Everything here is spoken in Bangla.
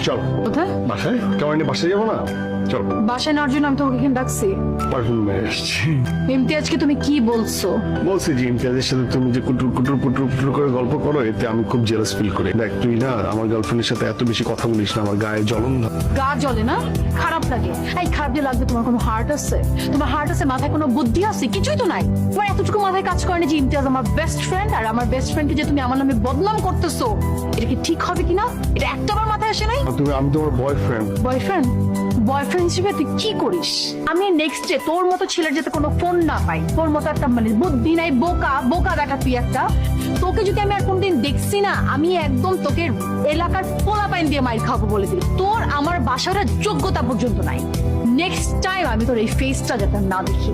চল কোথায়? বাসায়, কেমন বাসায় যাবো না? চল। বাসায় নেওয়ার জন্য আমি তোমাকে এখানে ডাকছি। পারফিউম মেরে এসছি। ইমতিয়াজকে তুমি কি বলছো? বলছি যে ইমতিয়াজের সাথে তুমি যে কুটুর কুটুর কুটুর কুটুর করে গল্প করো, এতে আমি খুব জেলাস ফিল করি। দেখ তুই না আমার গার্লফ্রেন্ডের সাথে এত বেশি কথা বলিস না, আমার গায়ে জ্বলন ধরে। গা জ্বলে না? খারাপ লাগে? এই খারাপ যে লাগবে, তোমার কোনো হার্ট আছে? তোমার হার্ট আছে, মাথায় কোনো বুদ্ধি আছে? কিছুই তো নাই। তোমার এতটুকু মাথায় কাজ করে না যে ইমতিয়াজ আমার বেস্ট ফ্রেন্ড, আর আমার বেস্ট ফ্রেন্ডকে যে তুমি আমার নামে বদনাম করতেছো, এটা কি ঠিক হবে কিনা? এটা একটা আমার মাথায় আসে নাই। আমি তোমার বয়ফ্রেন্ড। বয়ফ্রেন্ড? বয়ফ্রেন্ড হিসেবে তুই কি করিস? আমি নেক্সট ডে তোর মতো ছেলের যাতে কোনো ফোন না পাই, তোর মতো একটা মানে বুদ্ধি নাই, বোকা বোকা দেখা তুই একটা। তোকে যদি আমি আর কোনদিন দেখছি না, আমি একদম তোকে এলাকার পোলাপাইন দিয়ে মাইর খাবো বলে দিই। তোর আমার বাসাটা যোগ্যতা পর্যন্ত নাই। নেক্সট টাইম আমি তোর এই ফেসটা যাতে না দেখি।